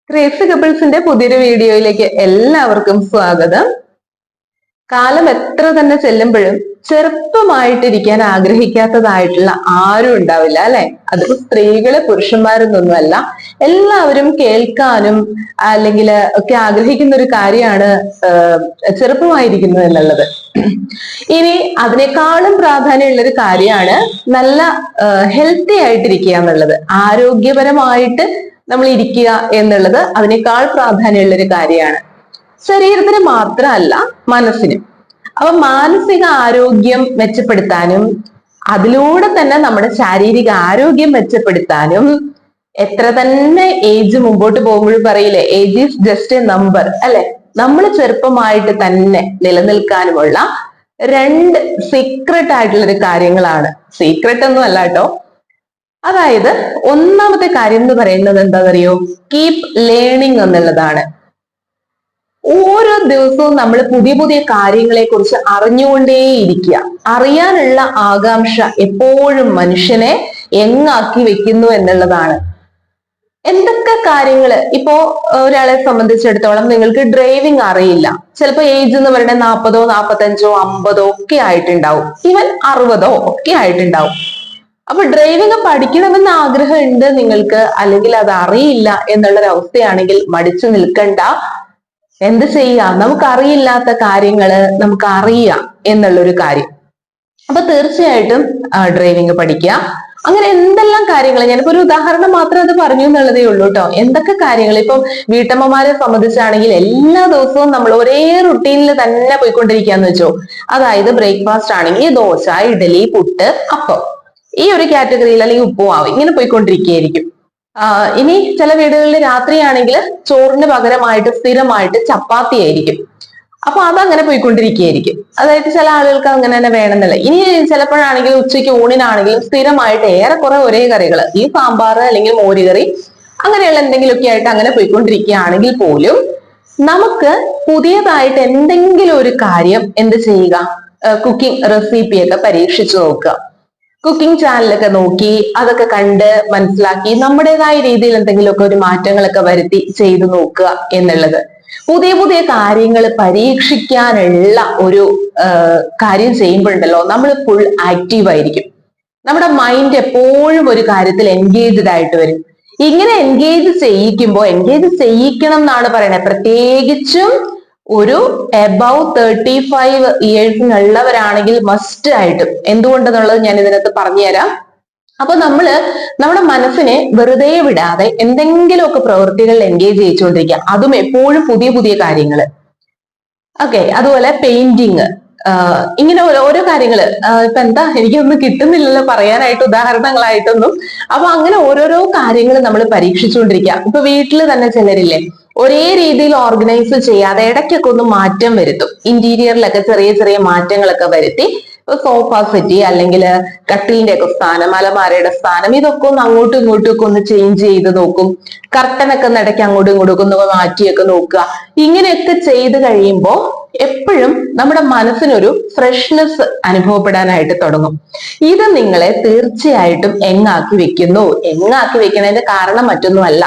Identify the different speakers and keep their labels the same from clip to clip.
Speaker 1: Crazy കപ്പിൾസിന്റെ പുതിയൊരു വീഡിയോയിലേക്ക് എല്ലാവർക്കും സ്വാഗതം. കാലം എത്ര തന്നെ ചെല്ലുമ്പോഴും ചെറുപ്പമായിട്ടിരിക്കാൻ ആഗ്രഹിക്കാത്തതായിട്ടുള്ള ആരും ഉണ്ടാവില്ല അല്ലെ. അതിപ്പോ സ്ത്രീകള് പുരുഷന്മാരെന്നൊന്നുമല്ല, എല്ലാവരും കേൾക്കാനും അല്ലെങ്കിൽ ഒക്കെ ആഗ്രഹിക്കുന്ന ഒരു കാര്യമാണ് ചെറുപ്പമായിരിക്കുന്നത് എന്നുള്ളത്. ഇനി അതിനേക്കാളും പ്രാധാന്യമുള്ള ഒരു കാര്യമാണ് നല്ല ഹെൽത്തി ആയിട്ടിരിക്കുക എന്നുള്ളത്. ആരോഗ്യപരമായിട്ട് നമ്മൾ ഇരിക്കുക എന്നുള്ളത് അതിനേക്കാൾ പ്രാധാന്യമുള്ള ഒരു കാര്യമാണ്. ശരീരത്തിന് മാത്രമല്ല, മനസ്സിനും. അപ്പൊ മാനസിക ആരോഗ്യം മെച്ചപ്പെടുത്താനും അതിലൂടെ തന്നെ നമ്മുടെ ശാരീരിക ആരോഗ്യം മെച്ചപ്പെടുത്താനും എത്ര തന്നെ ഏജ് മുമ്പോട്ട് പോകുമ്പോഴും പറയില്ലേ, age is just A number അല്ലെ. നമ്മൾ ചെറുപ്പമായിട്ട് തന്നെ നിലനിൽക്കാനുമുള്ള രണ്ട് സീക്രട്ട് ആയിട്ടുള്ള ഒരു കാര്യങ്ങളാണ്. സീക്രട്ട് ഒന്നും അല്ല കേട്ടോ. അതായത് ഒന്നാമത്തെ കാര്യം എന്ന് പറയുന്നത് എന്താണെന്നറിയോ, കീപ് ലേണിംഗ് എന്നുള്ളതാണ്. ഓരോ ദിവസവും നമ്മൾ പുതിയ പുതിയ കാര്യങ്ങളെ കുറിച്ച് അറിഞ്ഞുകൊണ്ടേയിരിക്കുക. അറിയാനുള്ള ആകാംക്ഷ എപ്പോഴും മനുഷ്യനെ എങ്ങാക്കി വെക്കുന്നു എന്നുള്ളതാണ്. എന്തൊക്കെ കാര്യങ്ങള് ഇപ്പോ ഒരാളെ സംബന്ധിച്ചിടത്തോളം നിങ്ങൾക്ക് ഡ്രൈവിംഗ് അറിയില്ല, ചിലപ്പോ ഏജ് എന്ന് പറയുന്നത് 40, 45, 50 ഒക്കെ ആയിട്ടുണ്ടാവും, ഈവൻ 60 ഒക്കെ ആയിട്ടുണ്ടാവും. അപ്പൊ ഡ്രൈവിംഗ് പഠിക്കണമെന്ന് ആഗ്രഹമുണ്ട് നിങ്ങൾക്ക്, അല്ലെങ്കിൽ അത് അറിയില്ല എന്നുള്ളൊരു അവസ്ഥയാണെങ്കിൽ മടിച്ചു നിൽക്കണ്ട. എന്ത് ചെയ്യാം, നമുക്കറിയില്ലാത്ത കാര്യങ്ങള് നമുക്ക് അറിയാം എന്നുള്ളൊരു കാര്യം. അപ്പൊ തീർച്ചയായിട്ടും ഡ്രൈവിംഗ് പഠിക്കുക. അങ്ങനെ എന്തെല്ലാം കാര്യങ്ങൾ, ഞാനിപ്പോ ഒരു ഉദാഹരണം മാത്രം അത് പറഞ്ഞു എന്നുള്ളതേ ഉള്ളൂ കേട്ടോ. എന്തൊക്കെ കാര്യങ്ങൾ ഇപ്പം വീട്ടമ്മമാരെ സംബന്ധിച്ചാണെങ്കിൽ എല്ലാ ദിവസവും നമ്മൾ ഒരേ റുട്ടീനിൽ തന്നെ പോയിക്കൊണ്ടിരിക്കാന്ന് വെച്ചോ. അതായത് ബ്രേക്ക്ഫാസ്റ്റ് ആണെങ്കിൽ ദോശ, ഇഡലി, പുട്ട്, അപ്പം, ഈ ഒരു കാറ്റഗറിയിൽ, അല്ലെങ്കിൽ ഉപ്പുമാവ്, ഇങ്ങനെ പോയിക്കൊണ്ടിരിക്കുകയായിരിക്കും. ഇനി ചില വീടുകളിൽ രാത്രിയാണെങ്കിൽ ചോറിന് പകരമായിട്ട് സ്ഥിരമായിട്ട് ചപ്പാത്തി ആയിരിക്കും. അപ്പൊ അതങ്ങനെ പോയിക്കൊണ്ടിരിക്കുകയായിരിക്കും. അതായത് ചില ആളുകൾക്ക് അങ്ങനെ തന്നെ വേണമെന്നില്ല. ഇനി ചിലപ്പോഴാണെങ്കിൽ ഉച്ചയ്ക്ക് ഊണിനാണെങ്കിലും സ്ഥിരമായിട്ട് ഏറെക്കുറെ ഒരേ കറികൾ, ഈ സാമ്പാർ അല്ലെങ്കിൽ മോരുകറി, അങ്ങനെയുള്ള എന്തെങ്കിലുമൊക്കെ ആയിട്ട് അങ്ങനെ പോയിക്കൊണ്ടിരിക്കുകയാണെങ്കിൽ പോലും നമുക്ക് പുതിയതായിട്ട് എന്തെങ്കിലും ഒരു കാര്യം എന്ത് ചെയ്യുക, കുക്കിംഗ് റെസിപ്പിയൊക്കെ പരീക്ഷിച്ചു നോക്കുക. കുക്കിംഗ് ചാനലൊക്കെ നോക്കി അതൊക്കെ കണ്ട് മനസ്സിലാക്കി നമ്മുടേതായ രീതിയിൽ എന്തെങ്കിലുമൊക്കെ ഒരു മാറ്റങ്ങളൊക്കെ വരുത്തി ചെയ്തു നോക്കുക എന്നുള്ളത്. പുതിയ പുതിയ കാര്യങ്ങൾ പരീക്ഷിക്കാനുള്ള ഒരു കാര്യം ചെയ്യുമ്പോഴുണ്ടല്ലോ, നമ്മൾ ഫുൾ ആക്റ്റീവ് ആയിരിക്കും. നമ്മുടെ മൈൻഡ് എപ്പോഴും ഒരു കാര്യത്തിൽ എൻഗേജ്ഡ് ആയിട്ട് വരും. ഇങ്ങനെ എൻഗേജ് ചെയ്യിക്കുമ്പോൾ, എൻഗേജ് ചെയ്യിക്കണം എന്നാണ് പറയുന്നത്, പ്രത്യേകിച്ചും ഒരു എബവ് 35 ഇയേഴ്സിനുള്ളവരാണെങ്കിൽ മസ്റ്റ് ആയിട്ടും. എന്തുകൊണ്ടെന്നുള്ളത് ഞാൻ ഇതിനകത്ത് പറഞ്ഞുതരാം. അപ്പൊ നമ്മുടെ മനസ്സിനെ വെറുതെ വിടാതെ എന്തെങ്കിലുമൊക്കെ പ്രവൃത്തികളിൽ എൻഗേജ് ചെയ്യിച്ചുകൊണ്ടിരിക്കുക, അതും എപ്പോഴും പുതിയ പുതിയ കാര്യങ്ങൾ. ഓക്കെ, അതുപോലെ പെയിന്റിങ്, ഇങ്ങനെ ഓരോ കാര്യങ്ങള്. ഇപ്പൊ എന്താ, എനിക്കൊന്നും കിട്ടുന്നില്ലല്ലോ പറയാനായിട്ട് ഉദാഹരണങ്ങളായിട്ടൊന്നും. അപ്പൊ അങ്ങനെ ഓരോരോ കാര്യങ്ങൾ നമ്മൾ പരീക്ഷിച്ചുകൊണ്ടിരിക്കുക. ഇപ്പൊ വീട്ടിൽ തന്നെ ചിലരില്ലേ, ഒരേ രീതിയിൽ ഓർഗനൈസ് ചെയ്യാതെ ഇടയ്ക്കൊക്കെ ഒന്ന് മാറ്റം വരുത്തും. ഇന്റീരിയറിലൊക്കെ ചെറിയ ചെറിയ മാറ്റങ്ങളൊക്കെ വരുത്തി, സോഫ സെറ്റി അല്ലെങ്കിൽ കട്ടിലിന്റെ ഒക്കെ സ്ഥാനം, അലമാരയുടെ സ്ഥാനം, ഇതൊക്കെ ഒന്ന് അങ്ങോട്ടും ഇങ്ങോട്ടും ഒക്കെ ഒന്ന് ചേഞ്ച് ചെയ്ത് നോക്കും. കർട്ടനൊക്കെ ഇടയ്ക്ക് അങ്ങോട്ടും ഇങ്ങോട്ടും ഒക്കെ ഒന്ന് മാറ്റിയൊക്കെ നോക്കുക. ഇങ്ങനെയൊക്കെ ചെയ്ത് കഴിയുമ്പോൾ എപ്പോഴും നമ്മുടെ മനസ്സിനൊരു ഫ്രഷ്നെസ് അനുഭവപ്പെടാനായിട്ട് തുടങ്ങും. ഇത് നിങ്ങളെ തീർച്ചയായിട്ടും എങ്ങാക്കി വെക്കുന്നു. എങ്ങാക്കി വെക്കുന്നതിന്റെ കാരണം മറ്റൊന്നുമല്ല,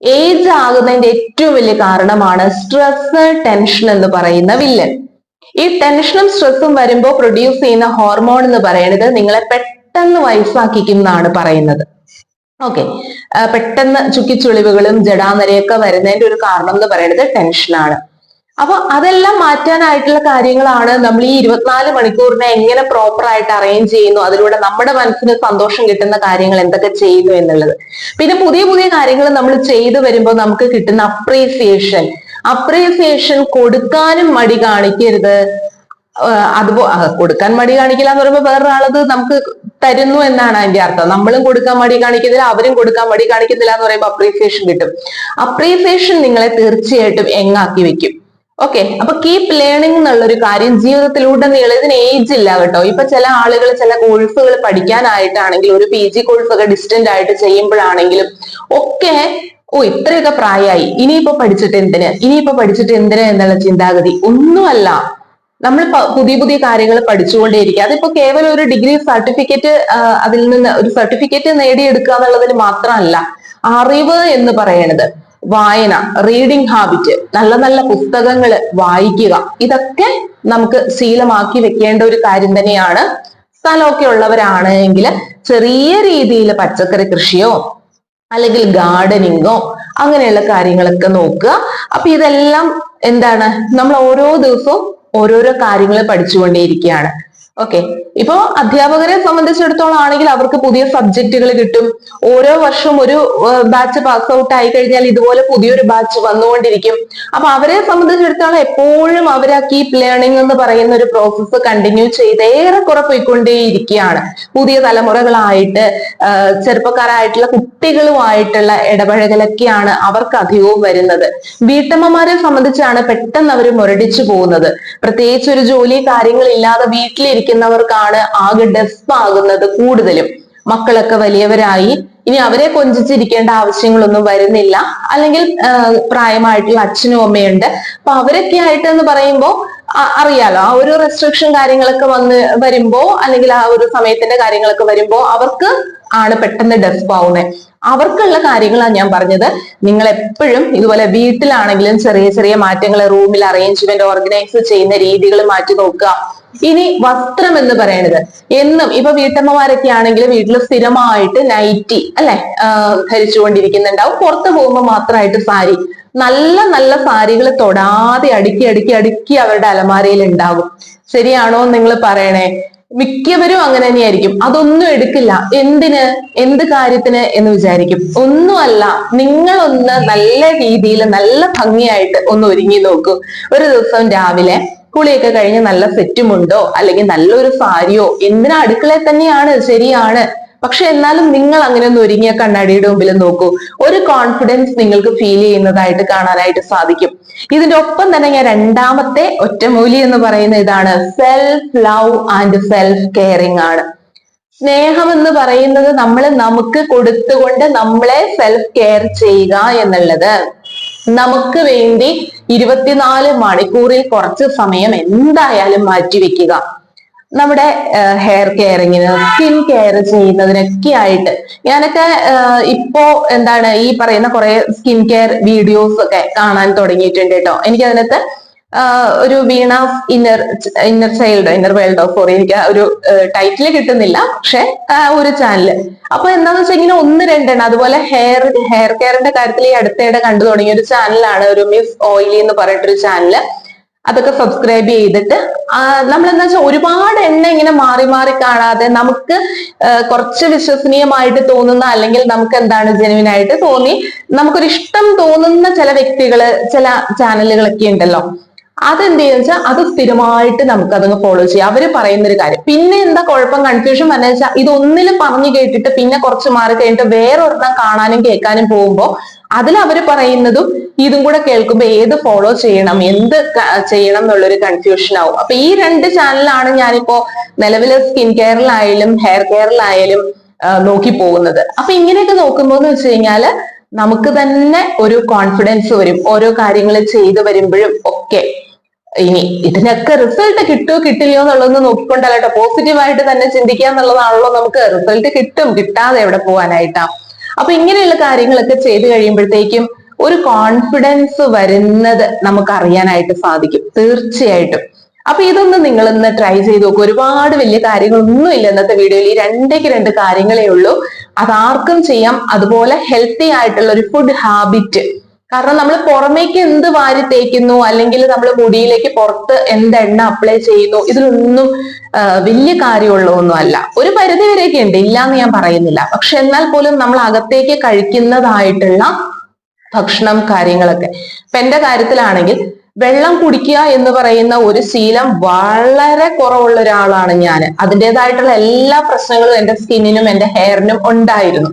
Speaker 1: ഏജ് ആകുന്നതിന്റെ ഏറ്റവും വലിയ കാരണമാണ് സ്ട്രെസ്, ടെൻഷൻ എന്ന് പറയുന്ന വില്ലൻ. ഈ ടെൻഷനും സ്ട്രെസ്സും വരുമ്പോൾ പ്രൊഡ്യൂസ് ചെയ്യുന്ന ഹോർമോൺ എന്ന് പറയുന്നത് നിങ്ങളെ പെട്ടെന്ന് വയസ്സാക്കിക്കും എന്നാണ് പറയുന്നത്. ഓക്കെ, പെട്ടെന്ന് ചുക്കിച്ചുളിവുകളും ജടാനരയൊക്കെ വരുന്നതിന്റെ ഒരു കാരണം എന്ന് പറയുന്നത് ടെൻഷനാണ്. അപ്പൊ അതെല്ലാം മാറ്റാനായിട്ടുള്ള കാര്യങ്ങളാണ് നമ്മൾ ഈ 24 മണിക്കൂറിനെ എങ്ങനെ പ്രോപ്പർ ആയിട്ട് അറേഞ്ച് ചെയ്യുന്നു, അതിലൂടെ നമ്മുടെ മനസ്സിന് സന്തോഷം കിട്ടുന്ന കാര്യങ്ങൾ എന്തൊക്കെ ചെയ്യുന്നു എന്നുള്ളത്. പിന്നെ പുതിയ പുതിയ കാര്യങ്ങൾ നമ്മൾ ചെയ്തു വരുമ്പോൾ നമുക്ക് കിട്ടുന്ന അപ്രീസിയേഷൻ കൊടുക്കാനും മടി കാണിക്കരുത്. കൊടുക്കാൻ മടി കാണിക്കില്ല എന്ന് പറയുമ്പോൾ വേറൊരാളത് നമുക്ക് തരുന്നു എന്നാണ് അതിന്റെ അർത്ഥം. നമ്മളും കൊടുക്കാൻ മടി കാണിക്കുന്നില്ല, അവരും കൊടുക്കാൻ മടി കാണിക്കുന്നില്ല എന്ന് പറയുമ്പോൾ അപ്രീസിയേഷൻ കിട്ടും. അപ്രീസിയേഷൻ നിങ്ങളെ തീർച്ചയായിട്ടും എങ്ങാക്കി വെക്കും. ഓക്കെ, അപ്പൊ കീപ് ലേണിംഗ് എന്നുള്ളൊരു കാര്യം ജീവിതത്തിലുടനീളം, ഇതിന് ഏജ് ഇല്ല കേട്ടോ. ഇപ്പൊ ചില ആളുകൾ ചില കോഴ്സുകൾ പഠിക്കാനായിട്ടാണെങ്കിൽ, ഒരു PG കോഴ്സ് ഒക്കെ ഡിസ്റ്റന്റ് ആയിട്ട് ചെയ്യുമ്പോഴാണെങ്കിലും ഒക്കെ, ഇത്രയൊക്കെ പ്രായമായി, ഇനിയിപ്പോ പഠിച്ചിട്ട് എന്തിന് എന്നുള്ള ചിന്താഗതി ഒന്നുമല്ല. നമ്മൾ പുതിയ പുതിയ കാര്യങ്ങൾ പഠിച്ചുകൊണ്ടേയിരിക്കുക. അതിപ്പോ കേവലം ഒരു ഡിഗ്രി സർട്ടിഫിക്കറ്റ്, അതിൽ നിന്ന് ഒരു സർട്ടിഫിക്കറ്റ് നേടിയെടുക്കുക എന്നുള്ളതിന് മാത്രമല്ല അറിവ് എന്ന് പറയുന്നത്. വായന, റീഡിംഗ് ഹാബിറ്റ്, നല്ല നല്ല പുസ്തകങ്ങൾ വായിക്കുക, ഇതൊക്കെ നമുക്ക് ശീലമാക്കി വെക്കേണ്ട ഒരു കാര്യം തന്നെയാണ്. സ്ഥലമൊക്കെ ഉള്ളവരാണെങ്കിൽ ചെറിയ രീതിയിൽ പച്ചക്കറി കൃഷിയോ അല്ലെങ്കിൽ ഗാർഡനിങ്ങോ അങ്ങനെയുള്ള കാര്യങ്ങളൊക്കെ നോക്കുക. അപ്പൊ ഇതെല്ലാം എന്താണ്, നമ്മൾ ഓരോ ദിവസവും ഓരോരോ കാര്യങ്ങൾ പഠിച്ചുകൊണ്ടേയിരിക്കുകയാണ്. ഓക്കെ, ഇപ്പോ അധ്യാപകരെ സംബന്ധിച്ചിടത്തോളം ആണെങ്കിൽ അവർക്ക് പുതിയ സബ്ജക്റ്റുകൾ കിട്ടും. ഓരോ വർഷവും ഒരു ബാച്ച് പാസ് ഔട്ട് ആയി കഴിഞ്ഞാൽ ഇതുപോലെ പുതിയൊരു ബാച്ച് വന്നുകൊണ്ടിരിക്കും. അപ്പൊ അവരെ സംബന്ധിച്ചിടത്തോളം എപ്പോഴും അവർ ആ കീപ് ലേണിംഗ് എന്ന് പറയുന്ന ഒരു പ്രോസസ്സ് കണ്ടിന്യൂ ചെയ്ത് ഏറെക്കുറെ പോയിക്കൊണ്ടേയിരിക്കുകയാണ്. പുതിയ തലമുറകളായിട്ട് ചെറുപ്പക്കാരായിട്ടുള്ള കുട്ടികളുമായിട്ടുള്ള ഇടപഴകലൊക്കെയാണ് അവർക്ക് അധികവും വരുന്നത്. വീട്ടമ്മമാരെ സംബന്ധിച്ചാണ് പെട്ടെന്ന് അവർ മുരടിച്ചു പോകുന്നത്. പ്രത്യേകിച്ച് ഒരു ജോലി കാര്യങ്ങളില്ലാതെ വീട്ടിലിരിക്കുന്നവർക്കാണ് ആകെ ഡെസ്പാകുന്നത് കൂടുതലും. മക്കളൊക്കെ വലിയവരായി, ഇനി അവരെ കൊഞ്ചിച്ചിരിക്കേണ്ട ആവശ്യങ്ങളൊന്നും വരുന്നില്ല. അല്ലെങ്കിൽ പ്രായമായിട്ടുള്ള അച്ഛനും അമ്മയുണ്ട്. അപ്പൊ അവരൊക്കെ ആയിട്ട് എന്ന് പറയുമ്പോൾ അറിയാലോ, ആ ഒരു റെസ്ട്രിക്ഷൻ കാര്യങ്ങളൊക്കെ വരുമ്പോ അല്ലെങ്കിൽ ആ ഒരു സമയത്തിന്റെ കാര്യങ്ങളൊക്കെ വരുമ്പോ അവർക്ക് ആണ് പെട്ടെന്ന് ഡെസ്പ് ആവുന്നത്. അവർക്കുള്ള കാര്യങ്ങളാണ് ഞാൻ പറഞ്ഞത്. നിങ്ങൾ എപ്പോഴും ഇതുപോലെ വീട്ടിലാണെങ്കിലും ചെറിയ ചെറിയ മാറ്റങ്ങൾ, റൂമിൽ അറേഞ്ച്മെന്റ്, ഓർഗനൈസ് ചെയ്യുന്ന രീതികൾ മാറ്റി നോക്കുക. ഇനി വസ്ത്രം എന്ന് പറയുന്നത് എന്നും ഇപ്പൊ വീട്ടമ്മമാരൊക്കെ ആണെങ്കിൽ വീട്ടിൽ സ്ഥിരമായിട്ട് നൈറ്റി അല്ലെ ധരിച്ചുകൊണ്ടിരിക്കുന്നുണ്ടാവും. പുറത്ത് പോകുമ്പോൾ മാത്രമായിട്ട് സാരി, നല്ല നല്ല സാരികൾ തൊടാതെ അടുക്കി അടുക്കി അടുക്കി അവരുടെ അലമാരയിൽ ഉണ്ടാകും. ശരിയാണോ നിങ്ങൾ പറയണേ? മിക്കവരും അങ്ങനെ തന്നെയായിരിക്കും. അതൊന്നും എടുക്കില്ല. എന്ത് കാര്യത്തിന് എന്ന് വിചാരിക്കും. ഒന്നുമല്ല, നിങ്ങളൊന്ന് നല്ല രീതിയിൽ നല്ല ഭംഗിയായിട്ട് ഒന്ന് ഒരുങ്ങി നോക്കൂ. ഒരു ദിവസം രാവിലെ കുളിയൊക്കെ കഴിഞ്ഞ് നല്ല സെറ്റുമുണ്ടോ അല്ലെങ്കിൽ നല്ലൊരു സാരിയോ, എന്തിനാ അടുക്കളയിൽ തന്നെയാണ്, ശരിയാണ്. പക്ഷെ എന്നാലും നിങ്ങൾ അങ്ങനെ ഒന്ന് ഒരുങ്ങിയ കണ്ണാടിയുടെ മുമ്പിൽ നോക്കൂ. ഒരു കോൺഫിഡൻസ് നിങ്ങൾക്ക് ഫീൽ ചെയ്യുന്നതായിട്ട് കാണാനായിട്ട് സാധിക്കും. ഇതിന്റെ ഒപ്പം തന്നെ ഞാൻ രണ്ടാമത്തെ ഒറ്റമൂലി എന്ന് പറയുന്ന ഇതാണ്, self love and self caring ആണ്. സ്നേഹം എന്ന് പറയുന്നത് നമ്മൾ നമുക്ക് കൊടുത്തുകൊണ്ട് നമ്മളെ സെൽഫ് കെയർ ചെയ്യുക എന്നുള്ളത്. നമുക്ക് വേണ്ടി 24 മണിക്കൂറിൽ കുറച്ച് സമയം എന്തായാലും മാറ്റിവെക്കുക. നമ്മുടെ ഹെയർ കെയറിങ്ങിന്, സ്കിൻ കെയർ ചെയ്യുന്നതിനൊക്കെ ആയിട്ട് ഞാനൊക്കെ ഇപ്പോ എന്താണ് ഈ പറയുന്ന കുറെ സ്കിൻ കെയർ വീഡിയോസ് ഒക്കെ കാണാൻ തുടങ്ങിയിട്ടുണ്ട് കേട്ടോ. എനിക്ക് അതിനകത്ത് ഒരു വീണാസ് ഇന്നർ വേൾഡോ സോറി, എനിക്ക് ഒരു ടൈറ്റിൽ കിട്ടുന്നില്ല, പക്ഷെ ഒരു ചാനല്. അപ്പൊ എന്താന്ന് വെച്ചാൽ ഇങ്ങനെ 1-2 അതുപോലെ ഹെയർ കെയറിന്റെ കാര്യത്തിൽ ഈ അടുത്തിടെ കണ്ടു തുടങ്ങിയ ഒരു ചാനലാണ്, ഒരു മിസ് ഓയിലി എന്ന് പറഞ്ഞിട്ടൊരു ചാനല്. അതൊക്കെ സബ്സ്ക്രൈബ് ചെയ്തിട്ട് നമ്മൾ എന്താ വെച്ചാൽ ഒരുപാട് എണ്ണ ഇങ്ങനെ മാറി മാറി കാണാതെ നമുക്ക് കുറച്ച് വിശ്വസനീയമായിട്ട് തോന്നുന്ന, അല്ലെങ്കിൽ നമുക്ക് എന്താണ് ജെനുവിൻ ആയിട്ട് തോന്നി നമുക്കൊരു ഇഷ്ടം തോന്നുന്ന ചില വ്യക്തികള്, ചില ചാനലുകളൊക്കെ ഉണ്ടല്ലോ, അതെന്ത് ചെയ്യുന്ന വെച്ചാൽ അത് സ്ഥിരമായിട്ട് നമുക്ക് അതങ്ങ് ഫോളോ ചെയ്യാം. അവര് പറയുന്ന ഒരു കാര്യം. പിന്നെ എന്താ കുഴപ്പം, കൺഫ്യൂഷൻ വന്നു വെച്ചാൽ ഇതൊന്നിൽ പറഞ്ഞു കേട്ടിട്ട് പിന്നെ കുറച്ച് മാറി കഴിഞ്ഞിട്ട് വേറൊരെണ്ണം കാണാനും കേൾക്കാനും പോകുമ്പോൾ അതിൽ അവർ പറയുന്നതും ഇതും കൂടെ കേൾക്കുമ്പോൾ ഏത് ഫോളോ ചെയ്യണം, എന്ത് ചെയ്യണം എന്നുള്ളൊരു കൺഫ്യൂഷൻ ആവും. അപ്പൊ ഈ 2 ചാനലാണ് ഞാനിപ്പോ നിലവിലെ സ്കിൻ കെയറിലായാലും ഹെയർ കെയറിലായാലും നോക്കി പോകുന്നത്. അപ്പൊ ഇങ്ങനെയൊക്കെ നോക്കുമ്പോൾ എന്ന് വെച്ച് കഴിഞ്ഞാല് നമുക്ക് തന്നെ ഒരു കോൺഫിഡൻസ് വരും ഓരോ കാര്യങ്ങൾ ചെയ്തു വരുമ്പോഴും ഒക്കെ. ഇനി ഇതിനൊക്കെ റിസൾട്ട് കിട്ടുമോ കിട്ടില്ലയോ എന്നുള്ളതൊന്ന് നോക്കിക്കൊണ്ടല്ല കേട്ടോ, പോസിറ്റീവായിട്ട് തന്നെ ചിന്തിക്കുക എന്നുള്ളതാണല്ലോ. നമുക്ക് റിസൾട്ട് കിട്ടും, കിട്ടാതെ എവിടെ പോകാനായിട്ടാ. അപ്പൊ ഇങ്ങനെയുള്ള കാര്യങ്ങളൊക്കെ ചെയ്തു കഴിയുമ്പോഴത്തേക്കും ഒരു കോൺഫിഡൻസ് വരുന്നത് നമുക്ക് അറിയാനായിട്ട് സാധിക്കും തീർച്ചയായിട്ടും. അപ്പൊ ഇതൊന്ന് നിങ്ങളൊന്ന് ട്രൈ ചെയ്ത് നോക്കൂ. ഒരുപാട് വലിയ കാര്യങ്ങളൊന്നും ഇല്ല ഇന്നത്തെ വീഡിയോയിൽ. ഈ 2 കാര്യങ്ങളേ ഉള്ളൂ. അതാർക്കും ചെയ്യാം. അതുപോലെ ഹെൽത്തി ആയിട്ടുള്ള ഒരു ഫുഡ് ഹാബിറ്റ്. കാരണം നമ്മൾ പുറമേക്ക് എന്ത് വാരി തേക്കുന്നു, അല്ലെങ്കിൽ നമ്മൾ മുടിയിലേക്ക് പുറത്ത് എന്ത് എണ്ണ അപ്ലൈ ചെയ്യുന്നു, ഇതിലൊന്നും വലിയ കാര്യമുള്ളതൊന്നും അല്ല. ഒരു പരിധി വരെയൊക്കെ ഉണ്ട്, ഇല്ലാന്ന് ഞാൻ പറയുന്നില്ല. പക്ഷെ എന്നാൽ പോലും നമ്മൾ അകത്തേക്ക് കഴിക്കുന്നതായിട്ടുള്ള ഭക്ഷണം കാര്യങ്ങളൊക്കെ. ഇപ്പൊ എന്റെ കാര്യത്തിലാണെങ്കിൽ വെള്ളം കുടിക്കുക എന്ന് പറയുന്ന ഒരു ശീലം വളരെ കുറവുള്ള ഒരാളാണ് ഞാൻ. അതിൻ്റെതായിട്ടുള്ള എല്ലാ പ്രശ്നങ്ങളും എന്റെ സ്കിന്നിനും എന്റെ ഹെയറിനും ഉണ്ടായിരുന്നു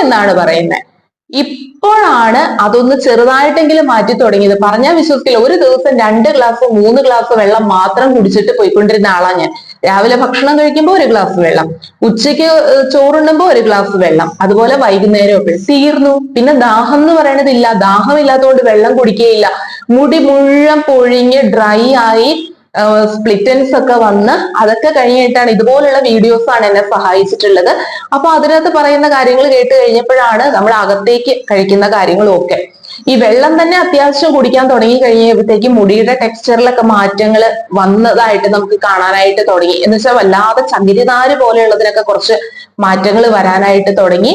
Speaker 1: എന്നാണ് പറയുന്നത്. ഇപ്പോഴാണ് അതൊന്ന് ചെറുതായിട്ടെങ്കിലും മാറ്റി തുടങ്ങിയത്. പറഞ്ഞാൽ വിശ്വസിക്കില്ല, ഒരു ദിവസം 2 ഗ്ലാസ് 3 ഗ്ലാസ് വെള്ളം മാത്രം കുടിച്ചിട്ട് പോയിക്കൊണ്ടിരുന്ന ആളാണ് ഞാൻ. രാവിലെ ഭക്ഷണം കഴിക്കുമ്പോൾ 1 ഗ്ലാസ് വെള്ളം, ഉച്ചയ്ക്ക് ചോറുണ്ണുമ്പോൾ 1 ഗ്ലാസ് വെള്ളം, അതുപോലെ വൈകുന്നേരമൊക്കെ തീർന്നു. പിന്നെ ദാഹം എന്ന് പറയണതില്ല. ദാഹം ഇല്ലാത്തതുകൊണ്ട് വെള്ളം കുടിക്കുകയില്ല. മുടി മുഴുവൻ പൊഴിഞ്ഞ് ഡ്രൈ ആയി സ്പ്ലിറ്റൻസ് ഒക്കെ വന്ന് അതൊക്കെ കഴിഞ്ഞിട്ടാണ് ഇതുപോലുള്ള വീഡിയോസ് ആണ് എന്നെ സഹായിച്ചിട്ടുള്ളത്. അപ്പൊ അതിനകത്ത് പറയുന്ന കാര്യങ്ങൾ കേട്ട് കഴിഞ്ഞപ്പോഴാണ് നമ്മൾ അകത്തേക്ക് കഴിക്കുന്ന കാര്യങ്ങളും ഒക്കെ. ഈ വെള്ളം തന്നെ അത്യാവശ്യം കുടിക്കാൻ തുടങ്ങി കഴിയുമ്പോഴത്തേക്കും മുടിയുടെ ടെക്സ്ചറിലൊക്കെ മാറ്റങ്ങൾ വന്നതായിട്ട് നമുക്ക് കാണാനായിട്ട് തുടങ്ങി. എന്ന് വെച്ചാൽ വല്ലാതെ ചകിരിനാര് പോലെയുള്ളതിനൊക്കെ കുറച്ച് മാറ്റങ്ങൾ വരാനായിട്ട് തുടങ്ങി.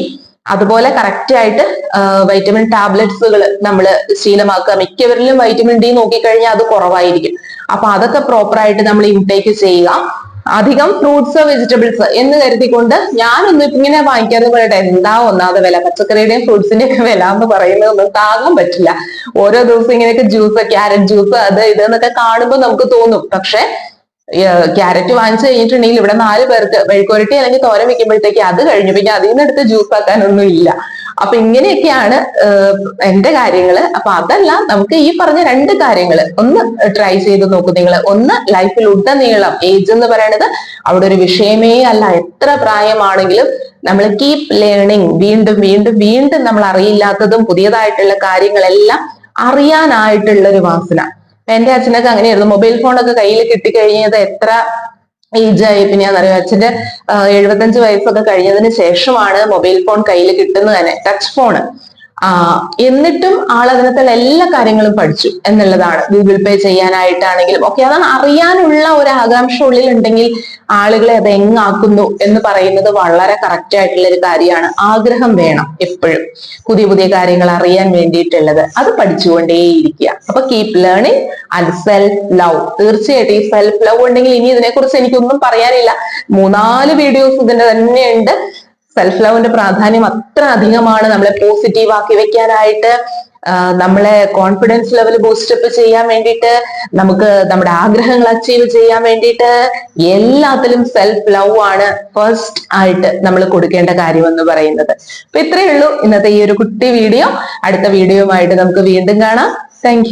Speaker 1: അതുപോലെ കറക്റ്റ് ആയിട്ട് വൈറ്റമിൻ ടാബ്ലറ്റ്സുകൾ നമ്മൾ ശീലമാക്കുക. മിക്കവരിലും വൈറ്റമിൻ ഡി നോക്കിക്കഴിഞ്ഞാൽ അത് കുറവായിരിക്കും. അപ്പൊ അതൊക്കെ പ്രോപ്പർ ആയിട്ട് നമ്മൾ ഇൻടേക്ക് ചെയ്യുക. അധികം ഫ്രൂട്ട്സ് വെജിറ്റബിൾസ് എന്ന് കരുതിക്കൊണ്ട് ഞാനൊന്നും ഇങ്ങനെ വാങ്ങിക്കാന്ന് പറയട്ടെ, എന്താ ഒന്നാമത് വില, പച്ചക്കറിയുടെയും ഫ്രൂട്ട്സിന്റെ ഒക്കെ വില എന്ന് പറയുന്നതൊന്നും താങ്ങാൻ പറ്റില്ല. ഓരോ ദിവസം ഇങ്ങനെയൊക്കെ ജ്യൂസ്, ക്യാരറ്റ് ജ്യൂസ്, അത് ഇത് എന്നൊക്കെ കാണുമ്പോൾ നമുക്ക് തോന്നും. പക്ഷെ ക്യാരറ്റ് വാങ്ങിച്ചു കഴിഞ്ഞിട്ടുണ്ടെങ്കിൽ ഇവിടെ 4 പേർക്ക് മെഴുക്കുരട്ടി അല്ലെങ്കിൽ തോരൻ വെക്കുമ്പോഴത്തേക്ക് അത് കഴിഞ്ഞു, പിന്നെ അതിൽ നിന്ന് എടുത്ത് ജ്യൂസ് ആക്കാനൊന്നും ഇല്ല. അപ്പൊ ഇങ്ങനെയൊക്കെയാണ് എന്റെ കാര്യങ്ങള്. അപ്പൊ അതല്ല, നമുക്ക് ഈ പറഞ്ഞ 2 കാര്യങ്ങള് ഒന്ന് ട്രൈ ചെയ്ത് നോക്കൂ നിങ്ങൾ. ഒന്ന്, ലൈഫിൽ ഉടനീളം ഏജ് എന്ന് പറയുന്നത് അവിടെ ഒരു വിഷയമേ അല്ല. എത്ര പ്രായമാണെങ്കിലും നമ്മൾ കീപ് ലേണിംഗ്, വീണ്ടും വീണ്ടും വീണ്ടും നമ്മൾ അറിയില്ലാത്തതും പുതിയതായിട്ടുള്ള കാര്യങ്ങളെല്ലാം അറിയാനായിട്ടുള്ള ഒരു വാസന. എന്റെ അച്ഛനൊക്കെ അങ്ങനെയായിരുന്നു. മൊബൈൽ ഫോണൊക്കെ കയ്യിൽ കിട്ടിക്കഴിഞ്ഞത് എത്ര ഏജായി പിന്നെ അറിയാം. അച്ഛന്റെ 75 വയസ്സൊക്കെ കഴിഞ്ഞതിന് ശേഷമാണ് മൊബൈൽ ഫോൺ കയ്യിൽ കിട്ടുന്നത് തന്നെ, ടച്ച് ഫോണ്. എന്നിട്ടും ആളതിനകത്തുള്ള എല്ലാ കാര്യങ്ങളും പഠിച്ചു എന്നുള്ളതാണ്. ഗൂഗിൾ പേ ചെയ്യാനായിട്ടാണെങ്കിലും ഒക്കെ അതാണ്. അറിയാനുള്ള ഒരു ആകാംക്ഷ ഉള്ളിൽ ഉണ്ടെങ്കിൽ ആളുകളെ അത് എങ്ങാക്കുന്നു എന്ന് പറയുന്നത് വളരെ കറക്റ്റ് ആയിട്ടുള്ള ഒരു കാര്യമാണ്. ആഗ്രഹം വേണം എപ്പോഴും പുതിയ പുതിയ കാര്യങ്ങൾ അറിയാൻ വേണ്ടിയിട്ടുള്ളത്. അത് പഠിച്ചുകൊണ്ടേയിരിക്കുക. അപ്പൊ keep learning and self love. തീർച്ചയായിട്ടും ഈ സെൽഫ് ലവ് ഉണ്ടെങ്കിൽ ഇനി ഇതിനെക്കുറിച്ച് എനിക്കൊന്നും പറയാനില്ല. 3-4 വീഡിയോസ് ഇതിന്റെ തന്നെയുണ്ട്. സെൽഫ് ലവിന്റെ പ്രാധാന്യം അത്ര അധികമാണ്. നമ്മളെ പോസിറ്റീവ് ആക്കി വെക്കാനായിട്ട്, നമ്മളെ കോൺഫിഡൻസ് ലെവൽ ബൂസ്റ്റപ്പ് ചെയ്യാൻ വേണ്ടിയിട്ട്, നമുക്ക് നമ്മുടെ ആഗ്രഹങ്ങൾ അച്ചീവ് ചെയ്യാൻ വേണ്ടിയിട്ട്, എല്ലാത്തിലും സെൽഫ് ലവ് ആണ് ഫസ്റ്റ് ആയിട്ട് നമ്മൾ കൊടുക്കേണ്ട കാര്യം എന്ന് പറയുന്നത്. അപ്പൊ ഇത്രയേ ഉള്ളൂ ഇന്നത്തെ ഈ ഒരു കുട്ടി വീഡിയോ. അടുത്ത വീഡിയോയുമായിട്ട് നമുക്ക് വീണ്ടും കാണാം. താങ്ക്